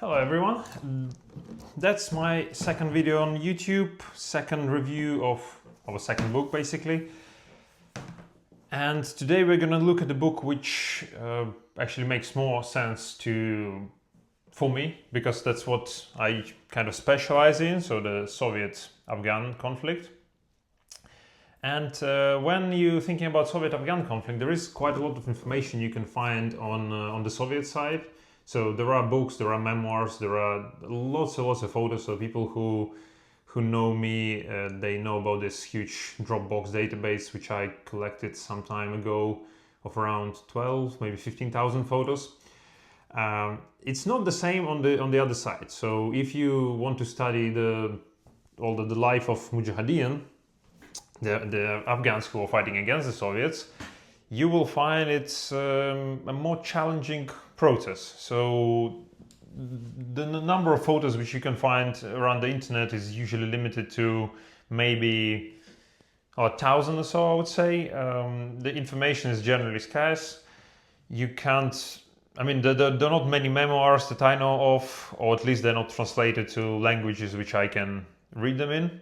Hello everyone, that's my second video on YouTube, second review of a second book basically. And today we're gonna look at the book which actually makes more sense for me, because that's what I kind of specialize in, so the Soviet-Afghan conflict. And when you're thinking about Soviet-Afghan conflict, there is quite a lot of information you can find on the Soviet side. So there are books, there are memoirs, there are lots and lots of photos. So people who know me, they know about this huge Dropbox database which I collected some time ago of around 12, maybe 15,000 photos. It's not the same on the other side. So if you want to study the life of Mujahideen, the Afghans who are fighting against the Soviets, you will find it's a more challenging process. So the number of photos which you can find around the internet is usually limited to maybe 1,000 or so, I would say. The information is generally scarce. You can't, I mean, there are not many memoirs that I know of, or at least they're not translated to languages which I can read them in.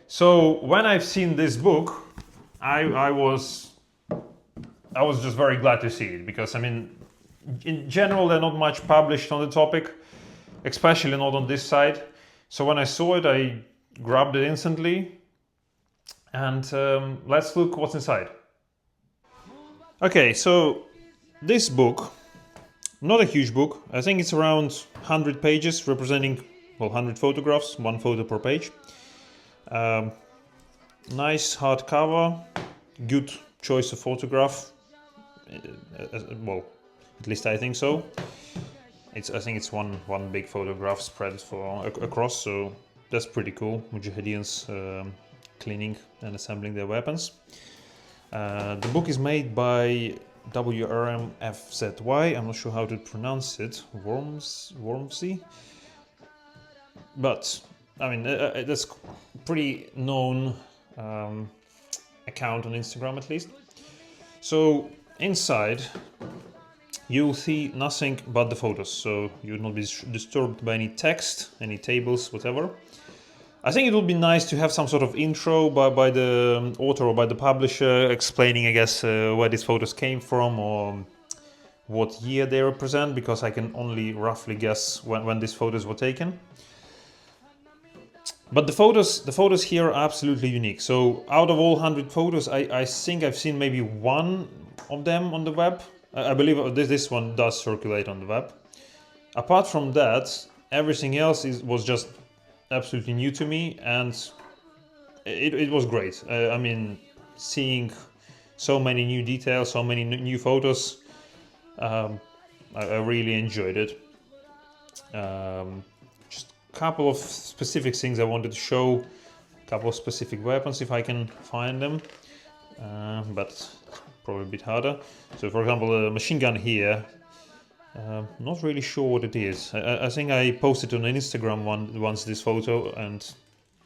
So when I've seen this book, I was just very glad to see it, because I mean, in general, there's not much published on the topic, especially not on this side. So when I saw it, I grabbed it instantly, and let's look what's inside. Okay, so this book, not a huge book. I think it's around 100 pages, representing 100 photographs, one photo per page. Nice hardcover, good choice of photograph. Well, at least I think so. I think it's one big photograph spread across, so that's pretty cool. Mujahideens cleaning and assembling their weapons. The book is made by WRMFZY. I'm not sure how to pronounce it. WRMFZY. But I mean, that's pretty known account on Instagram, at least. So inside you'll see nothing but the photos, so you will not be disturbed by any text, any tables, whatever. I think it would be nice to have some sort of intro by the author or by the publisher, explaining, I guess, where these photos came from or what year they represent, because I can only roughly guess when these photos were taken. But the photos here are absolutely unique. So out of all 100 photos, I think I've seen maybe one of them on the web. I believe this one does circulate on the web. Apart from that, everything else was just absolutely new to me, and it was great. I mean, seeing so many new details, so many new photos, I really enjoyed it. Just a couple of specific things I wanted to show, a couple of specific weapons if I can find them, but probably a bit harder. So for example, the machine gun here, not really sure what it is. I think I posted on Instagram once this photo, and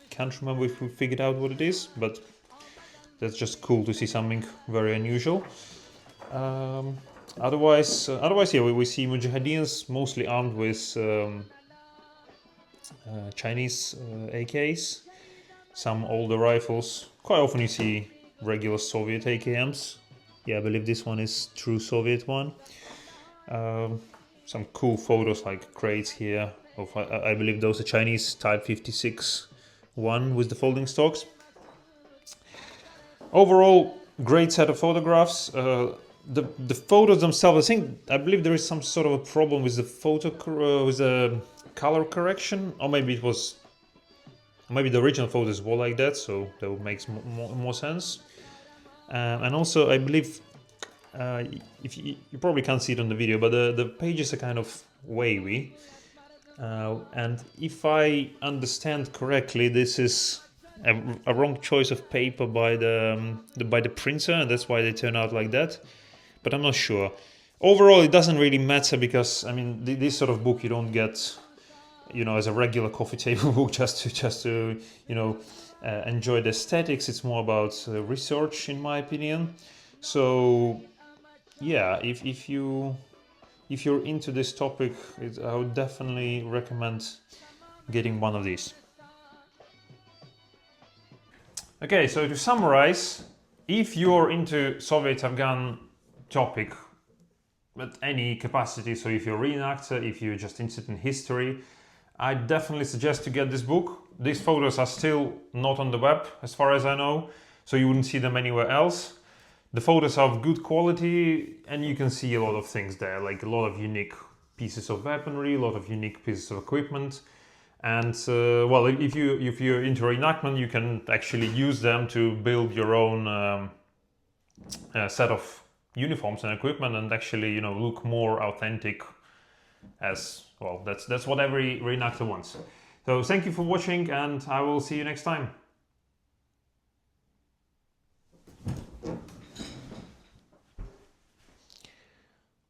can't remember if we figured out what it is, but that's just cool to see something very unusual. Otherwise, yeah, we see Mujahideens mostly armed with Chinese AKs, some older rifles. Quite often you see regular Soviet AKMs. Yeah, I believe this one is true Soviet one. Some cool photos like crates here of, I believe those are Chinese Type 56 one with the folding stocks. Overall, great set of photographs. The photos themselves, I believe there is some sort of a problem with the color correction, or maybe the original photos were like that, so that would make more sense. And also, I believe, if you probably can't see it on the video, but the pages are kind of wavy. And if I understand correctly, this is a wrong choice of paper by the printer, and that's why they turn out like that. But I'm not sure. Overall, it doesn't really matter, because I mean, this sort of book you don't get, as a regular coffee table book just to enjoy the aesthetics. It's more about research, in my opinion. So yeah, if you if you're into this topic, I would definitely recommend getting one of these. Okay, so to summarize, if you're into Soviet-Afghan topic at any capacity, so if you're a reenactor, if you're just interested in history, I definitely suggest to get this book. These photos are still not on the web, as far as I know, so you wouldn't see them anywhere else. The photos are of good quality, and you can see a lot of things there, like a lot of unique pieces of weaponry, a lot of unique pieces of equipment. And well, if you're into reenactment, you can actually use them to build your own set of uniforms and equipment, and actually, you know, look more authentic. As well, that's what every reenactor wants. So thank you for watching, and I will see you next time.